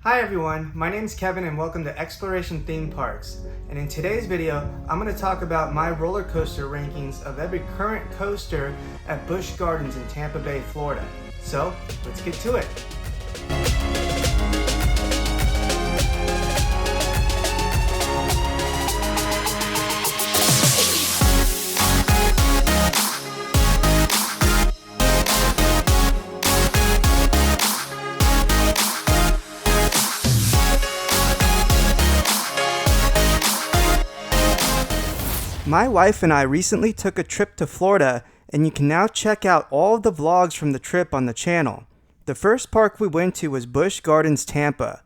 Hi everyone, my name is Kevin and welcome to Exploration Theme Parks. And in today's video, I'm going to talk about my roller coaster rankings of every current coaster at Busch Gardens in Tampa Bay, Florida. So, let's get to it. My wife and I recently took a trip to Florida, and you can now check out all of the vlogs from the trip on the channel. The first park we went to was Busch Gardens Tampa.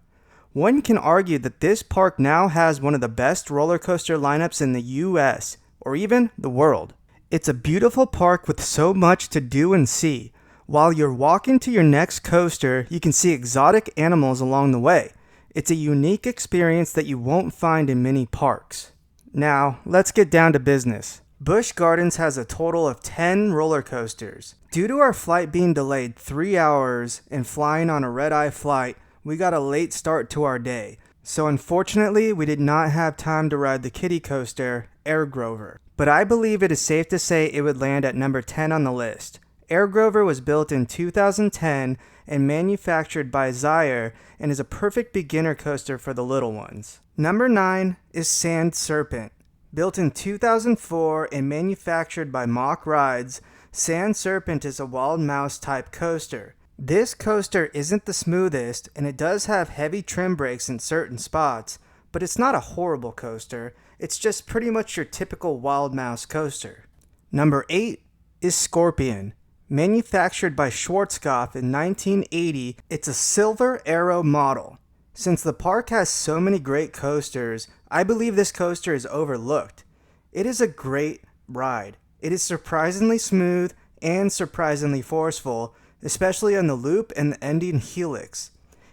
One can argue that this park now has one of the best roller coaster lineups in the US, or even the world. It's a beautiful park with so much to do and see. While you're walking to your next coaster, you can see exotic animals along the way. It's a unique experience that you won't find in many parks. Now, let's get down to business. Busch Gardens has a total of 10 roller coasters. Due to our flight being delayed 3 hours and flying on a red-eye flight, we got a late start to our day. So unfortunately, we did not have time to ride the kiddie coaster, Air Grover. But I believe it is safe to say it would land at number 10 on the list. Air Grover was built in 2010 and manufactured by Zaire and is a perfect beginner coaster for the little ones. Number 9 is Sand Serpent. Built in 2004 and manufactured by Mock Rides, Sand Serpent is a wild mouse type coaster. This coaster isn't the smoothest and it does have heavy trim brakes in certain spots, but it's not a horrible coaster. It's just pretty much your typical wild mouse coaster. Number 8 is Scorpion. Manufactured by Schwarzkopf in 1980, it's a Silver Arrow model. Since the park has so many great coasters, I believe this coaster is overlooked. It is a great ride. It is surprisingly smooth and surprisingly forceful, especially on the loop and the ending helix.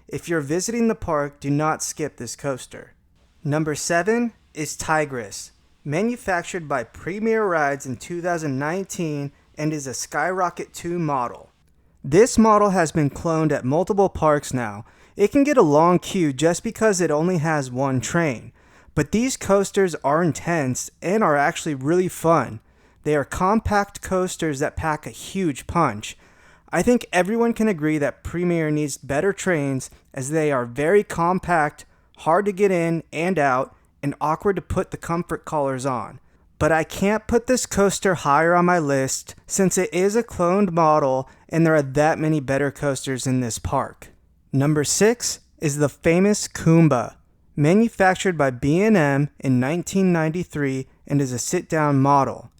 If you're visiting the park, do not skip this coaster. Number 7 is Tigress. Manufactured by Premier Rides in 2019 and is a Skyrocket 2 model. This model has been cloned at multiple parks now. It can get a long queue just because it only has one train. But these coasters are intense and are actually really fun. They are compact coasters that pack a huge punch. I think everyone can agree that Premier needs better trains as they are very compact, hard to get in and out, and awkward to put the comfort collars on. But I can't put this coaster higher on my list since it is a cloned model and there are that many better coasters in this park. Number 6 is the famous Kumba. Manufactured by B&M in 1993 and is a sit-down model.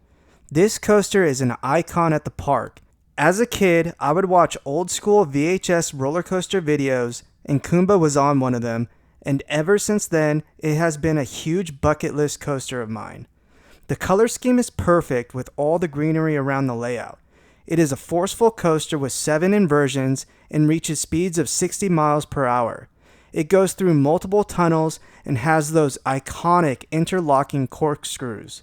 This coaster is an icon at the park. As a kid, I would watch old school VHS roller coaster videos and Kumba was on one of them, and ever since then, it has been a huge bucket list coaster of mine. The color scheme is perfect with all the greenery around the layout. It is a forceful coaster with 7 inversions and reaches speeds of 60 miles per hour. It goes through multiple tunnels and has those iconic interlocking corkscrews.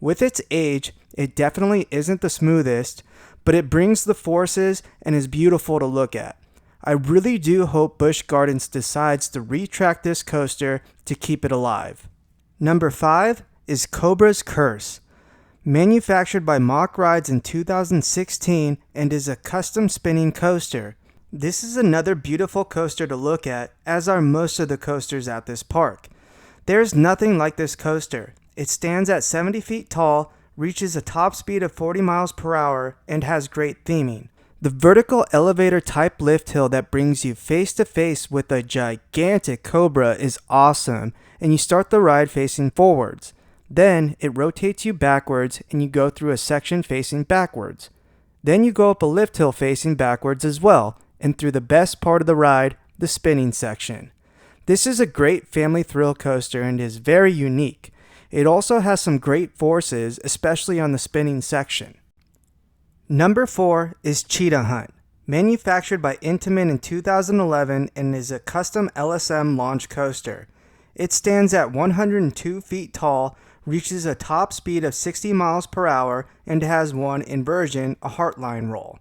With its age, it definitely isn't the smoothest, but it brings the forces and is beautiful to look at. I really do hope Busch Gardens decides to retrack this coaster to keep it alive. Number 5 is Cobra's Curse. Manufactured by Mock Rides in 2016 and is a custom spinning coaster. This is another beautiful coaster to look at, as are most of the coasters at this park. There's nothing like this coaster. It stands at 70 feet tall, reaches a top speed of 40 miles per hour, and has great theming. The vertical elevator type lift hill that brings you face to face with a gigantic cobra is awesome, and you start the ride facing forwards. Then it rotates you backwards and you go through a section facing backwards. Then you go up a lift hill facing backwards as well, and through the best part of the ride, the spinning section. This is a great family thrill coaster and is very unique. It also has some great forces, especially on the spinning section. Number 4 is Cheetah Hunt. Manufactured by Intamin in 2011 and is a custom LSM launch coaster. It stands at 102 feet tall, reaches a top speed of 60 miles per hour, and has one inversion, a heartline roll.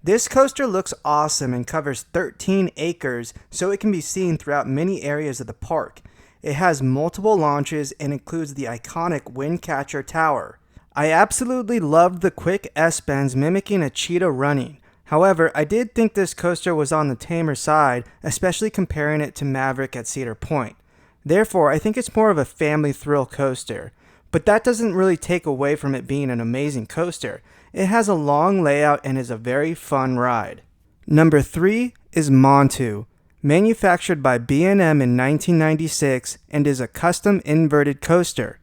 This coaster looks awesome and covers 13 acres, so it can be seen throughout many areas of the park. It has multiple launches and includes the iconic Windcatcher Tower. I absolutely loved the quick S-bends mimicking a cheetah running. However, I did think this coaster was on the tamer side, especially comparing it to Maverick at Cedar Point. Therefore, I think it's more of a family thrill coaster. But that doesn't really take away from it being an amazing coaster. It has a long layout and is a very fun ride. Number 3 is Montu, manufactured by B&M in 1996 and is a custom inverted coaster.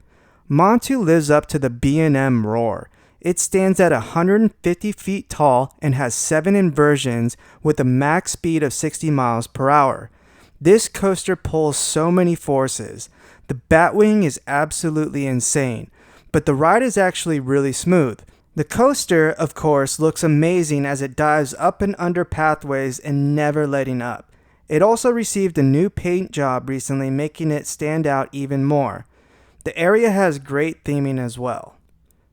Montu lives up to the B&M roar. It stands at 150 feet tall and has 7 inversions with a max speed of 60 miles per hour. This coaster pulls so many forces. The Batwing is absolutely insane, but the ride is actually really smooth. The coaster, of course, looks amazing as it dives up and under pathways and never letting up. It also received a new paint job recently, making it stand out even more. The area has great theming as well.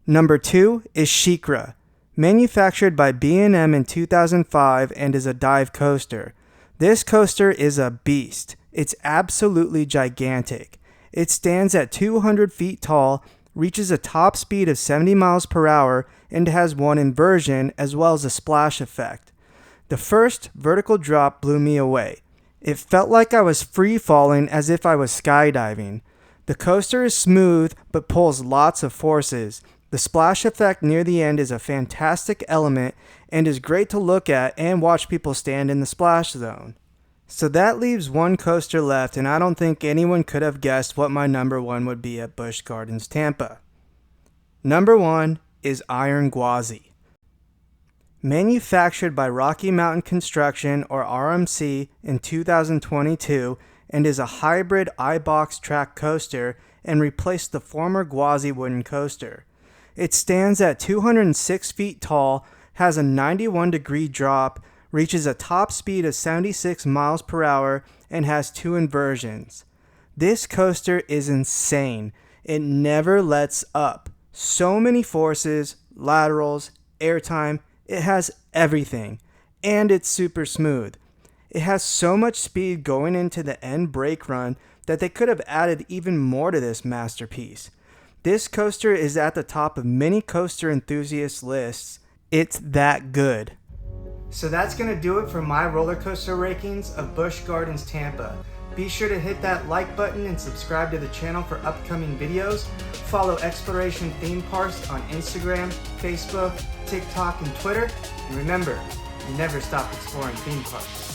Number 2 is Shikra, manufactured by B&M in 2005 and is a dive coaster. This coaster is a beast. It's absolutely gigantic. It stands at 200 feet tall, reaches a top speed of 70 miles per hour, and has 1 inversion as well as a splash effect. The first vertical drop blew me away. It felt like I was free falling as if I was skydiving. The coaster is smooth but pulls lots of forces. The splash effect near the end is a fantastic element and is great to look at and watch people stand in the splash zone. So that leaves 1 coaster left, and I don't think anyone could have guessed what my number 1 would be at Busch Gardens Tampa. Number 1 is Iron Gwazi. Manufactured by Rocky Mountain Construction or RMC in 2022 and is a hybrid iBox track coaster and replaced the former Gwazi wooden coaster. It stands at 206 feet tall, has a 91-degree drop, reaches a top speed of 76 miles per hour, and has 2 inversions. This coaster is insane. It never lets up. So many forces, laterals, airtime, it has everything. And it's super smooth. It has so much speed going into the end brake run that they could have added even more to this masterpiece. This coaster is at the top of many coaster enthusiast lists. It's that good. So that's going to do it for my roller coaster rankings of Busch Gardens Tampa. Be sure to hit that like button and subscribe to the channel for upcoming videos. Follow Exploration Theme Parks on Instagram, Facebook, TikTok, and Twitter. And remember, you never stop exploring theme parks.